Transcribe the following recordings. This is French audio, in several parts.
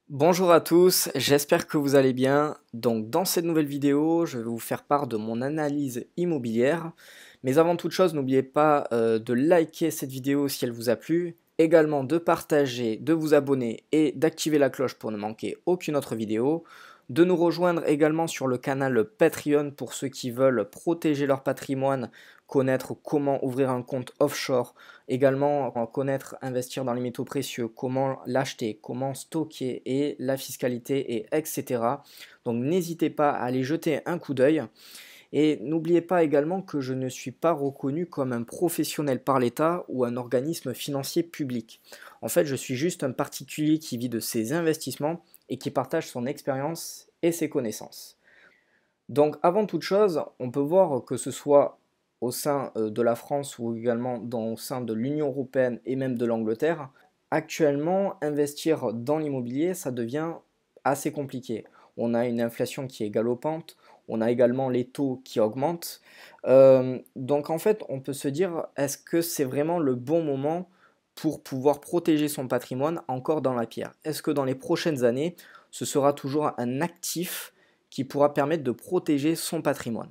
Bonjour à tous, j'espère que vous allez bien. Donc dans cette nouvelle vidéo, je vais vous faire part de mon analyse immobilière. Mais avant toute chose, n'oubliez pas de liker cette vidéo si elle vous a plu, également de partager, de vous abonner et d'activer la cloche pour ne manquer aucune autre vidéo, de nous rejoindre également sur le canal Patreon pour ceux qui veulent protéger leur patrimoine, connaître comment ouvrir un compte offshore, également connaître, investir dans les métaux précieux, comment l'acheter, comment stocker et la fiscalité et etc. Donc n'hésitez pas à aller jeter un coup d'œil. Et n'oubliez pas également que je ne suis pas reconnu comme un professionnel par l'État ou un organisme financier public. En fait, je suis juste un particulier qui vit de ses investissements et qui partage son expérience et ses connaissances. Donc avant toute chose, on peut voir que ce soit au sein de la France ou également au sein de l'Union européenne et même de l'Angleterre, actuellement investir dans l'immobilier, ça devient assez compliqué. On a une inflation qui est galopante, on a également les taux qui augmentent. Donc en fait, on peut se dire, est-ce que c'est vraiment le bon moment pour pouvoir protéger son patrimoine encore dans la pierre? Est-ce que dans les prochaines années, ce sera toujours un actif qui pourra permettre de protéger son patrimoine?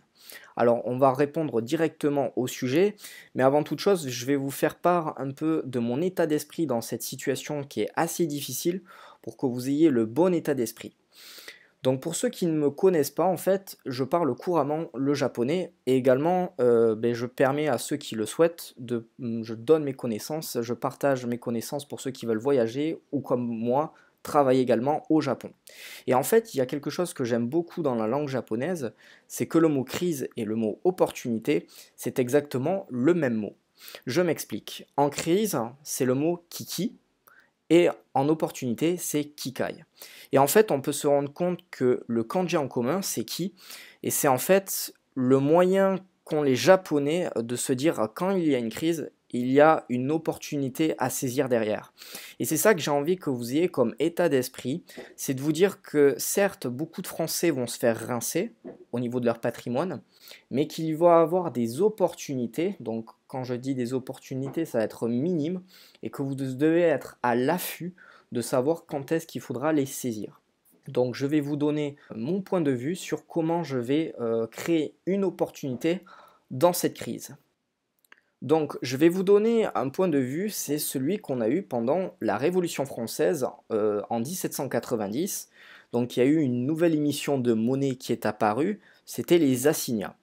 Alors, on va répondre directement au sujet, mais avant toute chose, je vais vous faire part un peu de mon état d'esprit dans cette situation qui est assez difficile pour que vous ayez le bon état d'esprit. Donc pour ceux qui ne me connaissent pas, en fait, je parle couramment le japonais et également je permets à ceux qui le souhaitent, je donne mes connaissances, je partage mes connaissances pour ceux qui veulent voyager ou comme moi, travailler également au Japon. Et en fait, il y a quelque chose que j'aime beaucoup dans la langue japonaise, c'est que le mot crise et le mot opportunité, c'est exactement le même mot. Je m'explique. En crise, c'est le mot kiki, et en opportunité, c'est Kikai. Et en fait, on peut se rendre compte que le kanji en commun, c'est Ki, et c'est en fait le moyen qu'ont les Japonais de se dire quand il y a une crise, il y a une opportunité à saisir derrière. Et c'est ça que j'ai envie que vous ayez comme état d'esprit, c'est de vous dire que certes, beaucoup de Français vont se faire rincer au niveau de leur patrimoine, mais qu'il va avoir des opportunités, donc quand je dis des opportunités, ça va être minime, et que vous devez être à l'affût de savoir quand est-ce qu'il faudra les saisir. Donc je vais vous donner mon point de vue sur comment je vais créer une opportunité dans cette crise. Donc je vais vous donner un point de vue, c'est celui qu'on a eu pendant la Révolution française en 1790. Donc il y a eu une nouvelle émission de monnaie qui est apparue, c'était les assignats.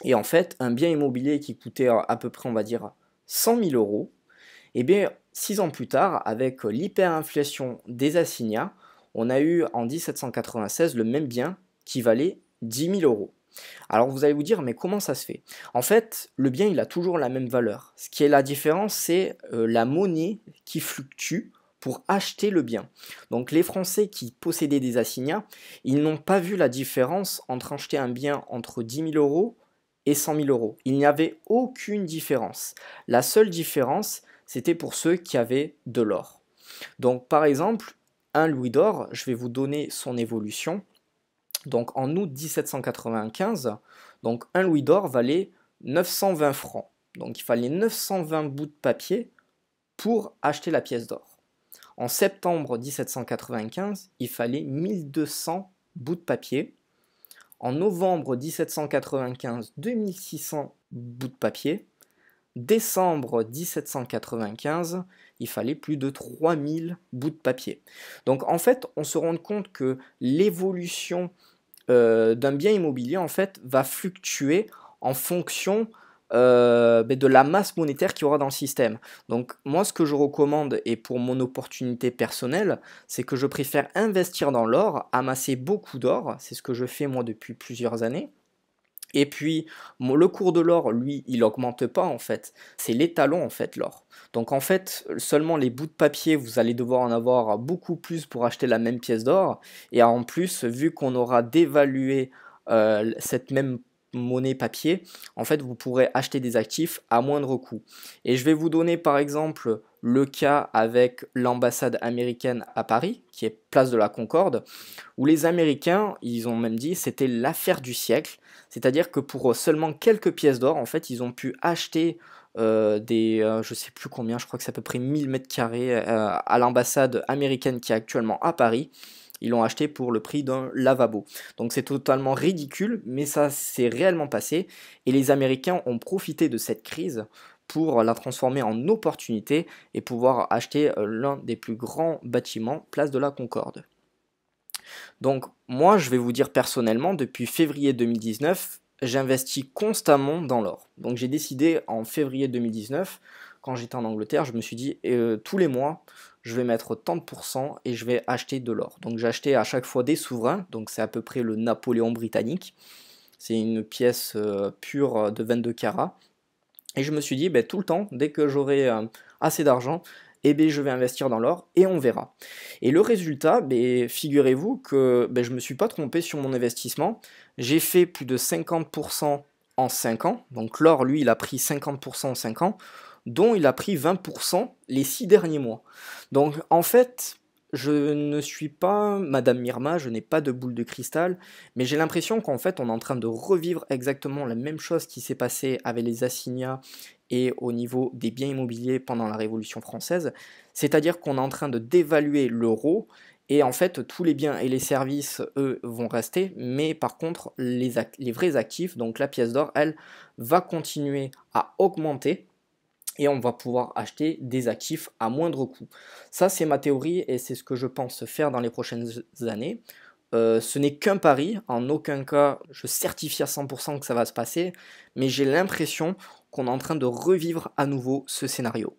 Et en fait, un bien immobilier qui coûtait à peu près, on va dire, 100 000 euros, et bien 6 ans plus tard, avec l'hyperinflation des assignats, on a eu en 1796 le même bien qui valait 10 000 euros. Alors vous allez vous dire, mais comment ça se fait? En fait, le bien, il a toujours la même valeur. Ce qui est la différence, c'est la monnaie qui fluctue pour acheter le bien. Donc les Français qui possédaient des assignats, ils n'ont pas vu la différence entre acheter un bien entre 10 000 euros et 100 000 euros. Il n'y avait aucune différence. La seule différence, c'était pour ceux qui avaient de l'or. Donc par exemple, un louis d'or, je vais vous donner son évolution. Donc en août 1795, donc un louis d'or valait 920 francs. Donc il fallait 920 bouts de papier pour acheter la pièce d'or. En septembre 1795, il fallait 1200 bouts de papier. En novembre 1795, 2600 bouts de papier. Décembre 1795, il fallait plus de 3000 bouts de papier. Donc en fait, on se rend compte que l'évolution d'un bien immobilier en fait va fluctuer en fonction de la masse monétaire qu'il y aura dans le système. Donc moi ce que je recommande et pour mon opportunité personnelle, c'est que je préfère investir dans l'or, amasser beaucoup d'or, c'est ce que je fais moi depuis plusieurs années. Et puis, le cours de l'or, lui, il augmente pas en fait. C'est l'étalon en fait, l'or. Donc en fait, seulement les bouts de papier, vous allez devoir en avoir beaucoup plus pour acheter la même pièce d'or. Et en plus, vu qu'on aura dévalué cette même monnaie papier, en fait, vous pourrez acheter des actifs à moindre coût. Et je vais vous donner par exemple le cas avec l'ambassade américaine à Paris, qui est place de la Concorde, où les Américains, ils ont même dit, c'était l'affaire du siècle. C'est-à-dire que pour seulement quelques pièces d'or, en fait, ils ont pu acheter je sais plus combien, je crois que c'est à peu près 1000 mètres carrés à l'ambassade américaine qui est actuellement à Paris. Ils l'ont acheté pour le prix d'un lavabo. Donc c'est totalement ridicule, mais ça s'est réellement passé. Et les Américains ont profité de cette crise pour la transformer en opportunité et pouvoir acheter l'un des plus grands bâtiments, place de la Concorde. Donc moi, je vais vous dire personnellement, depuis février 2019, j'investis constamment dans l'or. Donc j'ai décidé en février 2019, quand j'étais en Angleterre, je me suis dit tous les mois, je vais mettre tant de pourcents et je vais acheter de l'or. Donc j'ai acheté à chaque fois des souverains, donc c'est à peu près le Napoléon britannique. C'est une pièce pure de 22 carats. Et je me suis dit, ben, tout le temps, dès que j'aurai assez d'argent, eh ben, je vais investir dans l'or et on verra. Et le résultat, ben, figurez-vous que ben, je ne me suis pas trompé sur mon investissement. J'ai fait plus de 50% en 5 ans. Donc l'or, lui, il a pris 50% en 5 ans, dont il a pris 20% les 6 derniers mois. Donc en fait, je ne suis pas Madame Mirma, je n'ai pas de boule de cristal, mais j'ai l'impression qu'en fait on est en train de revivre exactement la même chose qui s'est passé avec les assignats et au niveau des biens immobiliers pendant la Révolution française, c'est-à-dire qu'on est en train de dévaluer l'euro et en fait tous les biens et les services, eux, vont rester, mais par contre les vrais actifs, donc la pièce d'or, elle, va continuer à augmenter et on va pouvoir acheter des actifs à moindre coût. Ça, c'est ma théorie et c'est ce que je pense faire dans les prochaines années. Ce n'est qu'un pari, en aucun cas je certifie à 100% que ça va se passer, mais j'ai l'impression qu'on est en train de revivre à nouveau ce scénario.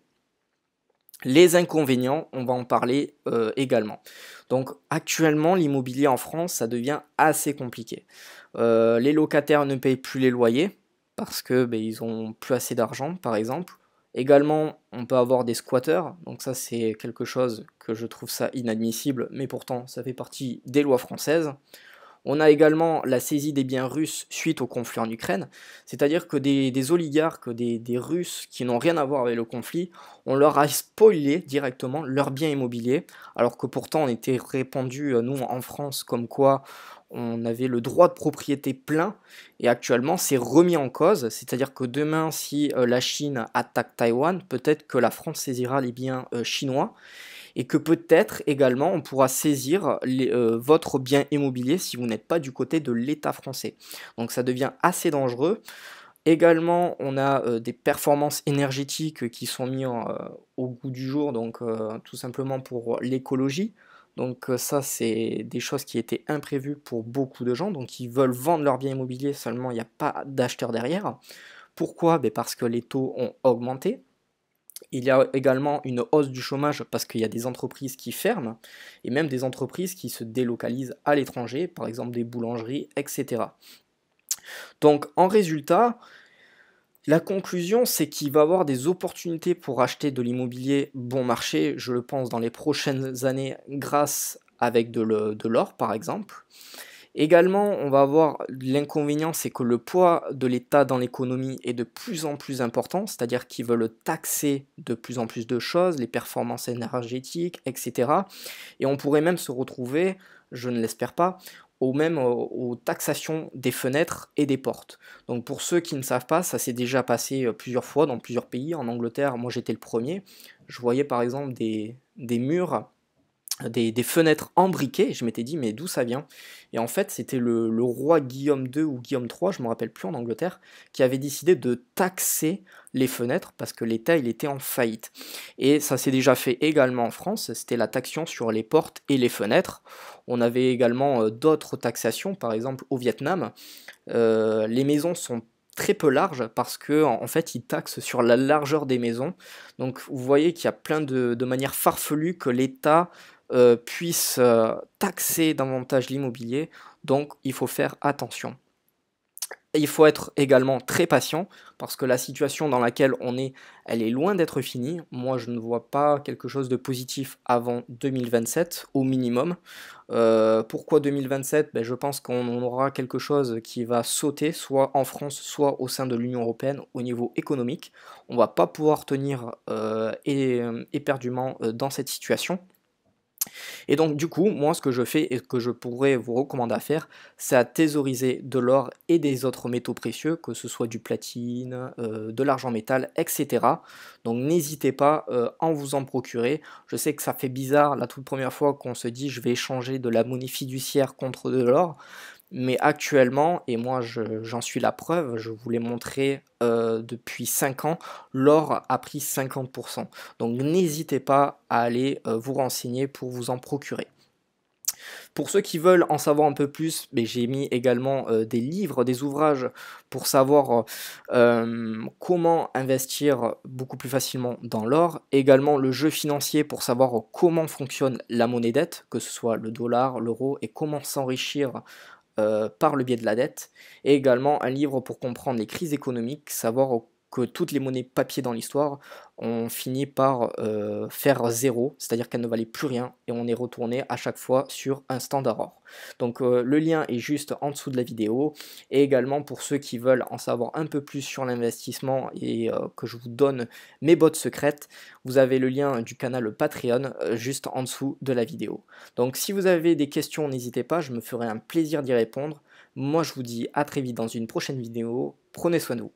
Les inconvénients, on va en parler également. Donc actuellement, l'immobilier en France, ça devient assez compliqué. Les locataires ne payent plus les loyers parce que ben, ils ont plus assez d'argent, par exemple. Également, on peut avoir des squatteurs, donc ça c'est quelque chose que je trouve ça inadmissible, mais pourtant ça fait partie des lois françaises. On a également la saisie des biens russes suite au conflit en Ukraine, c'est-à-dire que des oligarques, des Russes qui n'ont rien à voir avec le conflit, on leur a spoilé directement leurs biens immobiliers, alors que pourtant on était répandu, nous en France, comme quoi on avait le droit de propriété plein, et actuellement c'est remis en cause, c'est-à-dire que demain si la Chine attaque Taïwan, peut-être que la France saisira les biens chinois, et que peut-être également on pourra saisir votre bien immobilier si vous n'êtes pas du côté de l'État français. Donc ça devient assez dangereux. Également, on a des performances énergétiques qui sont mises au goût du jour, donc tout simplement pour l'écologie. Donc ça, c'est des choses qui étaient imprévues pour beaucoup de gens, donc ils veulent vendre leur bien immobilier, seulement il n'y a pas d'acheteur derrière. Pourquoi? Ben parce que les taux ont augmenté. Il y a également une hausse du chômage parce qu'il y a des entreprises qui ferment et même des entreprises qui se délocalisent à l'étranger, par exemple des boulangeries, etc. Donc en résultat, la conclusion c'est qu'il va y avoir des opportunités pour acheter de l'immobilier bon marché, je le pense, dans les prochaines années grâce avec de l'or par exemple. Également, on va avoir l'inconvénient, c'est que le poids de l'État dans l'économie est de plus en plus important, c'est-à-dire qu'ils veulent taxer de plus en plus de choses, les performances énergétiques, etc. Et on pourrait même se retrouver, je ne l'espère pas, aux taxations des fenêtres et des portes. Donc pour ceux qui ne savent pas, ça s'est déjà passé plusieurs fois dans plusieurs pays. En Angleterre, moi j'étais le premier. Je voyais par exemple des murs, des fenêtres embriquées, et je m'étais dit mais d'où ça vient? Et en fait c'était le roi Guillaume II ou Guillaume III, je ne me rappelle plus, en Angleterre, qui avait décidé de taxer les fenêtres parce que l'État il était en faillite. Et ça s'est déjà fait également en France, c'était la taxation sur les portes et les fenêtres. On avait également d'autres taxations, par exemple au Vietnam, les maisons sont très peu larges parce que en fait ils taxent sur la largeur des maisons. Donc vous voyez qu'il y a plein de manières farfelues que l'État puisse taxer davantage l'immobilier, donc il faut faire attention. Il faut être également très patient parce que la situation dans laquelle on est, elle est loin d'être finie. Moi, je ne vois pas quelque chose de positif avant 2027 au minimum. Pourquoi 2027? Ben, je pense qu'on aura quelque chose qui va sauter, soit en France, soit au sein de l'Union européenne au niveau économique. On ne va pas pouvoir tenir éperdument dans cette situation. Et donc du coup, moi ce que je fais et ce que je pourrais vous recommander à faire, c'est à thésauriser de l'or et des autres métaux précieux, que ce soit du platine, de l'argent métal, etc. Donc n'hésitez pas à vous en procurer. Je sais que ça fait bizarre la toute première fois qu'on se dit je vais échanger de la monnaie fiduciaire contre de l'or, mais actuellement, et moi j'en suis la preuve, je vous l'ai montré depuis 5 ans, l'or a pris 50%. Donc n'hésitez pas à aller vous renseigner pour vous en procurer. Pour ceux qui veulent en savoir un peu plus, mais j'ai mis également des livres, des ouvrages pour savoir comment investir beaucoup plus facilement dans l'or. Également le jeu financier pour savoir comment fonctionne la monnaie dette, que ce soit le dollar, l'euro, et comment s'enrichir par le biais de la dette, et également un livre pour comprendre les crises économiques, savoir que toutes les monnaies papier dans l'histoire ont fini par faire zéro, c'est-à-dire qu'elles ne valaient plus rien, et on est retourné à chaque fois sur un standard or. Donc le lien est juste en dessous de la vidéo, et également pour ceux qui veulent en savoir un peu plus sur l'investissement et que je vous donne mes bottes secrètes, vous avez le lien du canal Patreon juste en dessous de la vidéo. Donc si vous avez des questions, n'hésitez pas, je me ferai un plaisir d'y répondre. Moi je vous dis à très vite dans une prochaine vidéo, prenez soin de vous.